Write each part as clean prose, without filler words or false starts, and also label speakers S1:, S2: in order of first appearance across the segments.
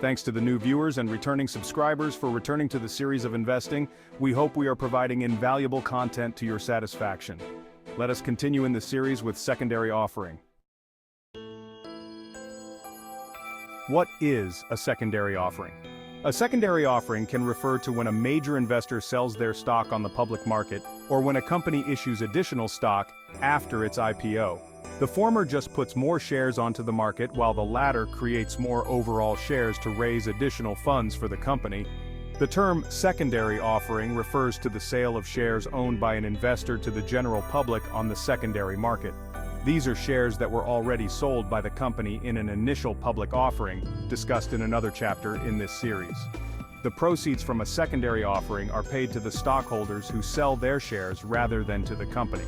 S1: Thanks to the new viewers and returning subscribers for returning to the series of investing. We hope we are providing invaluable content to your satisfaction. Let us continue in the series with secondary offering. What is a secondary offering? A secondary offering can refer to when a major investor sells their stock on the public market, or when a company issues additional stock after its IPO. The former just puts more shares onto the market, while the latter creates more overall shares to raise additional funds for the company. The term secondary offering refers to the sale of shares owned by an investor to the general public on the secondary market. These are shares that were already sold by the company in an initial public offering, discussed in another chapter in this series. The proceeds from a secondary offering are paid to the stockholders who sell their shares rather than to the company.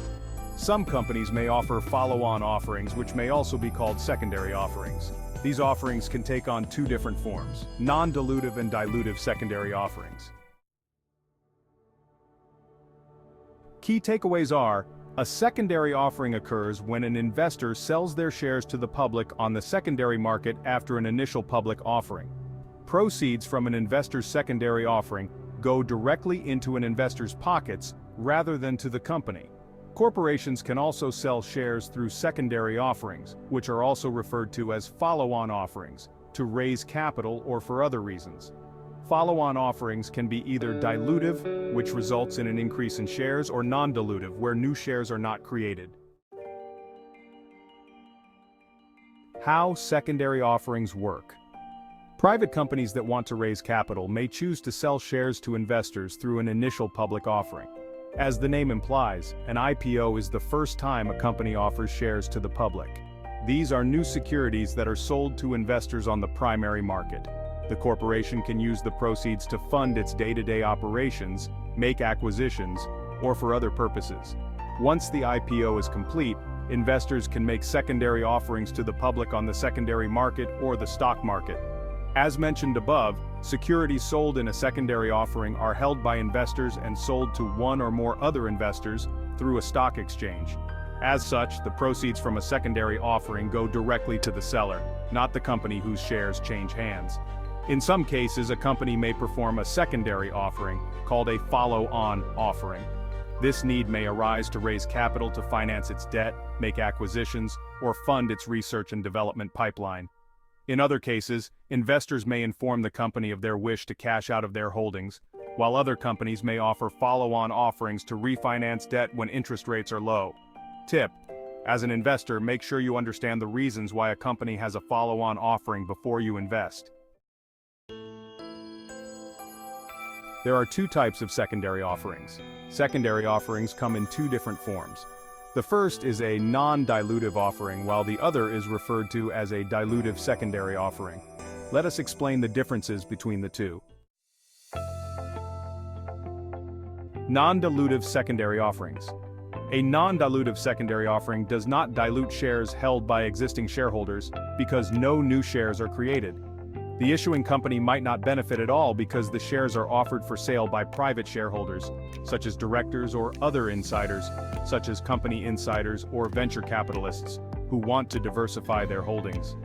S1: Some companies may offer follow-on offerings, which may also be called secondary offerings. These offerings can take on two different forms: non-dilutive and dilutive secondary offerings. Key takeaways are: a secondary offering occurs when an investor sells their shares to the public on the secondary market after an initial public offering. Proceeds from an investor's secondary offering go directly into an investor's pockets rather than to the company. Corporations can also sell shares through secondary offerings, which are also referred to as follow-on offerings, to raise capital or for other reasons. Follow-on offerings can be either dilutive, which results in an increase in shares, or non-dilutive, where new shares are not created. How secondary offerings work. Private companies that want to raise capital may choose to sell shares to investors through an initial public offering. As the name implies, an IPO is the first time a company offers shares to the public. These are new securities that are sold to investors on the primary market. The corporation can use the proceeds to fund its day-to-day operations, make acquisitions, or for other purposes. Once the IPO is complete, investors can make secondary offerings to the public on the secondary market or the stock market. As mentioned above, securities sold in a secondary offering are held by investors and sold to one or more other investors through a stock exchange. As such, the proceeds from a secondary offering go directly to the seller, not the company whose shares change hands. In some cases, a company may perform a secondary offering, called a follow-on offering. This need may arise to raise capital to finance its debt, make acquisitions, or fund its research and development pipeline. In other cases, investors may inform the company of their wish to cash out of their holdings, while other companies may offer follow-on offerings to refinance debt when interest rates are low. Tip: as an investor, make sure you understand the reasons why a company has a follow-on offering before you invest. There are two types of secondary offerings. Secondary offerings come in two different forms. The first is a non-dilutive offering, while the other is referred to as a dilutive secondary offering. Let us explain the differences between the two. Non-dilutive secondary offerings. A non-dilutive secondary offering does not dilute shares held by existing shareholders because no new shares are created. The issuing company might not benefit at all because the shares are offered for sale by private shareholders, such as directors or other insiders, such as company insiders or venture capitalists, who want to diversify their holdings.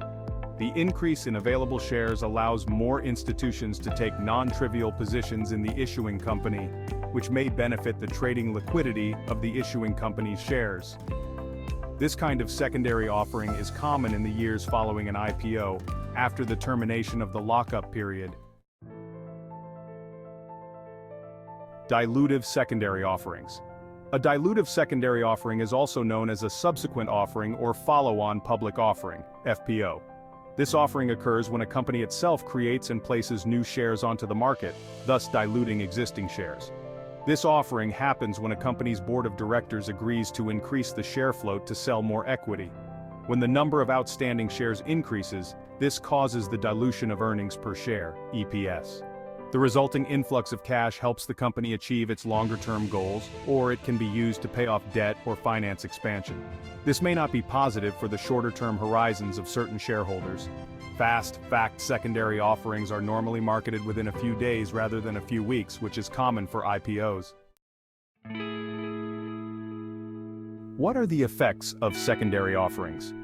S1: The increase in available shares allows more institutions to take non-trivial positions in the issuing company, which may benefit the trading liquidity of the issuing company's shares. This kind of secondary offering is common in the years following an IPO, after the termination of the lockup period. Dilutive secondary offerings. A dilutive secondary offering is also known as a subsequent offering or follow-on public offering, FPO. This offering occurs when a company itself creates and places new shares onto the market, thus diluting existing shares. This offering happens when a company's board of directors agrees to increase the share float to sell more equity. When the number of outstanding shares increases, this causes the dilution of earnings per share, EPS. The resulting influx of cash helps the company achieve its longer-term goals, or it can be used to pay off debt or finance expansion. This may not be positive for the shorter-term horizons of certain shareholders. Fast-fact secondary offerings are normally marketed within a few days rather than a few weeks, which is common for IPOs. What are the effects of secondary offerings?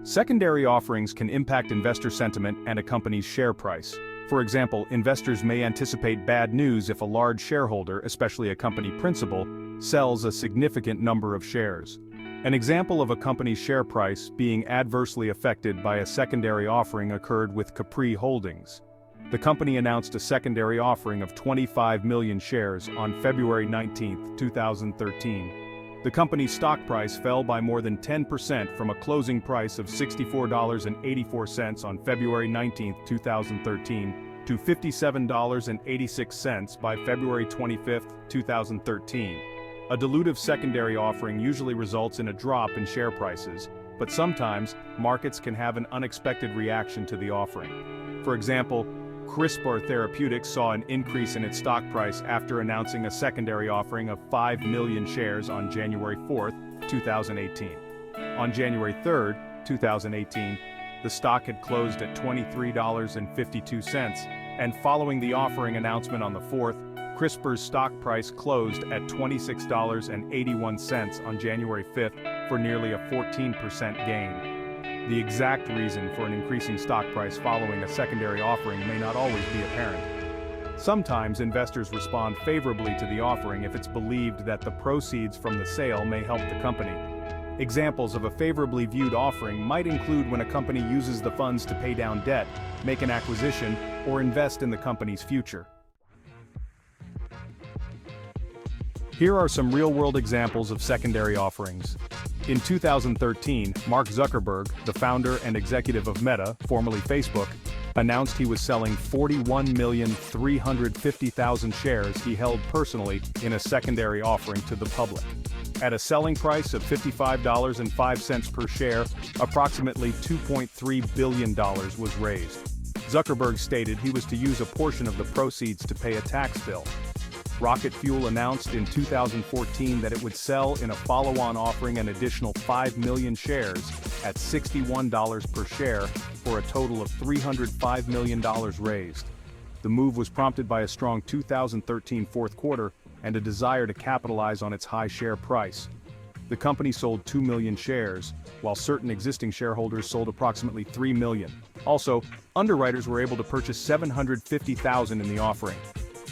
S1: Secondary offerings can impact investor sentiment and a company's share price. For example, investors may anticipate bad news if a large shareholder, especially a company principal, sells a significant number of shares. An example of a company's share price being adversely affected by a secondary offering occurred with Capri Holdings. The company announced a secondary offering of 25 million shares on February 19, 2013. The company's stock price fell by more than 10% from a closing price of $64.84 on February 19, 2013, to $57.86 by February 25, 2013. A dilutive secondary offering usually results in a drop in share prices, but sometimes, markets can have an unexpected reaction to the offering. For example, CRISPR Therapeutics saw an increase in its stock price after announcing a secondary offering of 5 million shares on January 4, 2018. On January 3, 2018, the stock had closed at $23.52, and following the offering announcement on the 4th, CRISPR's stock price closed at $26.81 on January 5th for nearly a 14% gain. The exact reason for an increasing stock price following a secondary offering may not always be apparent. Sometimes investors respond favorably to the offering if it's believed that the proceeds from the sale may help the company. Examples of a favorably viewed offering might include when a company uses the funds to pay down debt, make an acquisition, or invest in the company's future. Here are some real-world examples of secondary offerings. In 2013, Mark Zuckerberg, the founder and executive of Meta, formerly Facebook, announced he was selling 41,350,000 shares he held personally in a secondary offering to the public. At a selling price of $55.05 per share, approximately $2.3 billion was raised. Zuckerberg stated he was to use a portion of the proceeds to pay a tax bill. Rocket Fuel announced in 2014 that it would sell in a follow-on offering an additional 5 million shares at $61 per share for a total of $305 million raised. The move was prompted by a strong 2013 fourth quarter and a desire to capitalize on its high share price. The company sold 2 million shares, while certain existing shareholders sold approximately 3 million. Also, underwriters were able to purchase 750,000 in the offering.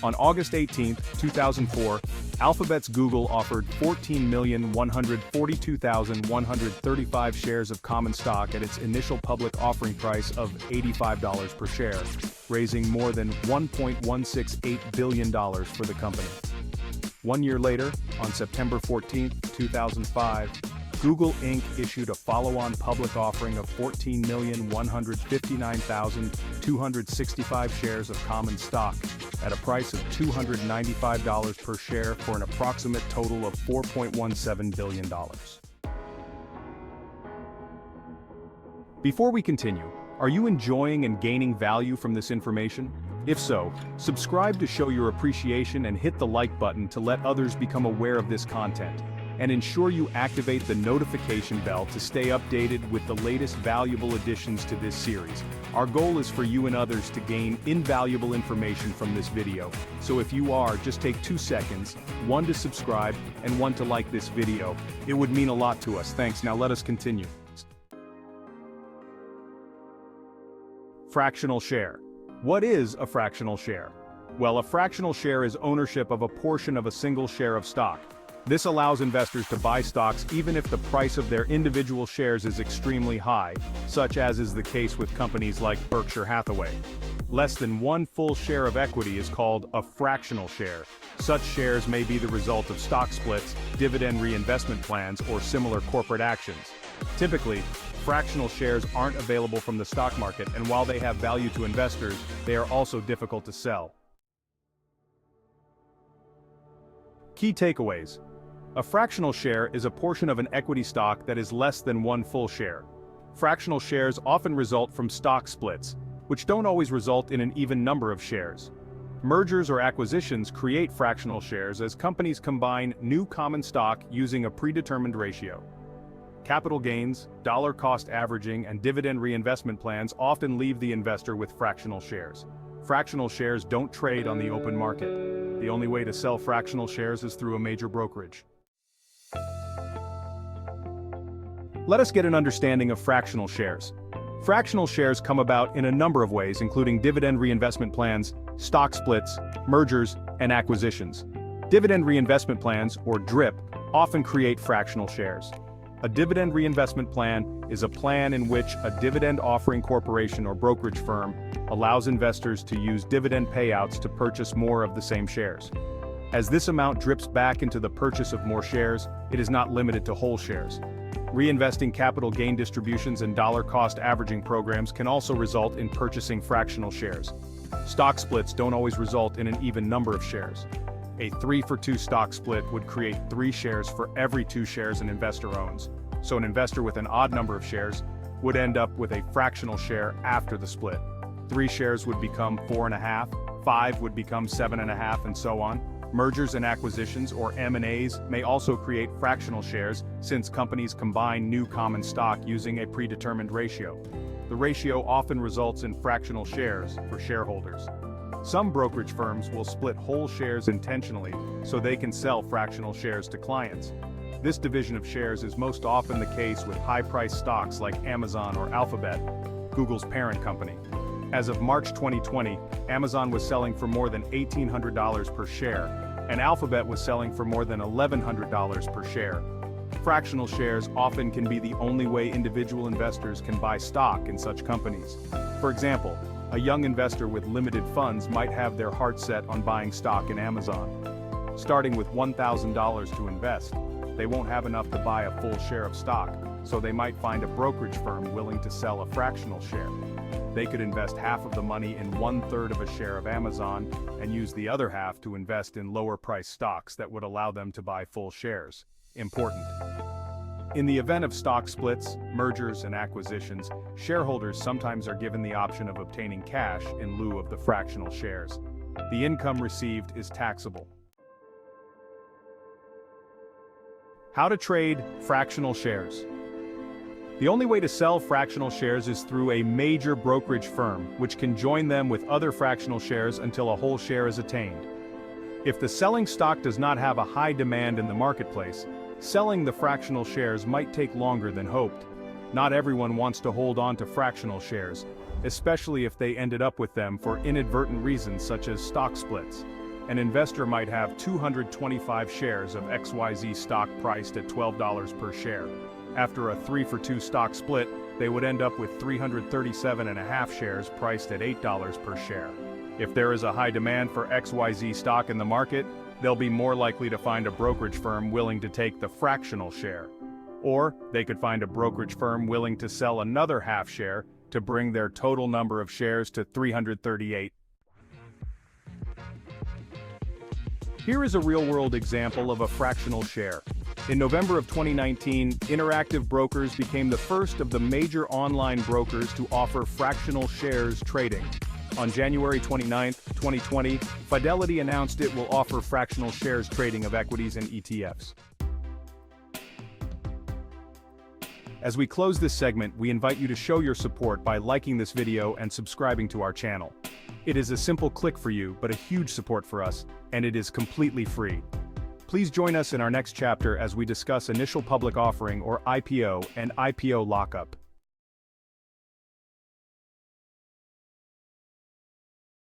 S1: On August 18, 2004, Alphabet's Google offered 14,142,135 shares of common stock at its initial public offering price of $85 per share, raising more than $1.168 billion for the company. 1 year later, on September 14, 2005, Google Inc. issued a follow-on public offering of 14,159,265 shares of common stock at a price of $295 per share for an approximate total of $4.17 billion. Before we continue, are you enjoying and gaining value from this information? If so, subscribe to show your appreciation and hit the like button to let others become aware of this content. And ensure you activate the notification bell to stay updated with the latest valuable additions to this series. Our goal is for you and others to gain invaluable information from this video, so if you are, just take 2 seconds, 1 to subscribe and 1 to like this video. It would mean a lot to us. Thanks. Now let us continue. Fractional share. What is a fractional share? Well, a fractional share is ownership of a portion of a single share of stock. This allows investors to buy stocks even if the price of their individual shares is extremely high, such as is the case with companies like Berkshire Hathaway. Less than 1 full share of equity is called a fractional share. Such shares may be the result of stock splits, dividend reinvestment plans, or similar corporate actions. Typically, fractional shares aren't available from the stock market, and while they have value to investors, they are also difficult to sell. Key takeaways. A fractional share is a portion of an equity stock that is less than 1 full share. Fractional shares often result from stock splits, which don't always result in an even number of shares. Mergers or acquisitions create fractional shares as companies combine new common stock using a predetermined ratio. Capital gains, dollar cost averaging, and dividend reinvestment plans often leave the investor with fractional shares. Fractional shares don't trade on the open market. The only way to sell fractional shares is through a major brokerage. Let us get an understanding of fractional shares. Fractional shares come about in a number of ways, including dividend reinvestment plans, stock splits, mergers, and acquisitions. Dividend reinvestment plans, or DRIP, often create fractional shares. A dividend reinvestment plan is a plan in which a dividend offering corporation or brokerage firm allows investors to use dividend payouts to purchase more of the same shares. As this amount drips back into the purchase of more shares, it is not limited to whole shares. Reinvesting capital gain distributions and dollar-cost averaging programs can also result in purchasing fractional shares. Stock splits don't always result in an even number of shares. A 3-for-2 stock split would create 3 shares for every 2 shares an investor owns, so an investor with an odd number of shares would end up with a fractional share after the split. 3 shares would become 4.5, 5 would become 7.5, and so on. Mergers and acquisitions, or M&As, may also create fractional shares since companies combine new common stock using a predetermined ratio. The ratio often results in fractional shares for shareholders. Some brokerage firms will split whole shares intentionally so they can sell fractional shares to clients. This division of shares is most often the case with high-priced stocks like Amazon or Alphabet, Google's parent company. As of March 2020, Amazon was selling for more than $1,800 per share, and Alphabet was selling for more than $1,100 per share. Fractional shares often can be the only way individual investors can buy stock in such companies. For example, a young investor with limited funds might have their heart set on buying stock in Amazon. Starting with $1,000 to invest, they won't have enough to buy a full share of stock, so they might find a brokerage firm willing to sell a fractional share. They could invest half of the money in 1/3 of a share of Amazon and use the other half to invest in lower-priced stocks that would allow them to buy full shares. Important. In the event of stock splits, mergers, and acquisitions, shareholders sometimes are given the option of obtaining cash in lieu of the fractional shares. The income received is taxable. How to trade fractional shares. The only way to sell fractional shares is through a major brokerage firm, which can join them with other fractional shares until a whole share is attained. If the selling stock does not have a high demand in the marketplace, selling the fractional shares might take longer than hoped. Not everyone wants to hold on to fractional shares, especially if they ended up with them for inadvertent reasons such as stock splits. An investor might have 225 shares of XYZ stock priced at $12 per share. After a 3-for-2 stock split, they would end up with 337.5 shares priced at $8 per share. If there is a high demand for XYZ stock in the market, they'll be more likely to find a brokerage firm willing to take the fractional share. Or, they could find a brokerage firm willing to sell another half share to bring their total number of shares to 338. Here is a real-world example of a fractional share. In November of 2019, Interactive Brokers became the first of the major online brokers to offer fractional shares trading. On January 29, 2020, Fidelity announced it will offer fractional shares trading of equities and ETFs. As we close this segment, we invite you to show your support by liking this video and subscribing to our channel. It is a simple click for you, but a huge support for us, and it is completely free. Please join us in our next chapter as we discuss initial public offering or IPO and IPO lockup.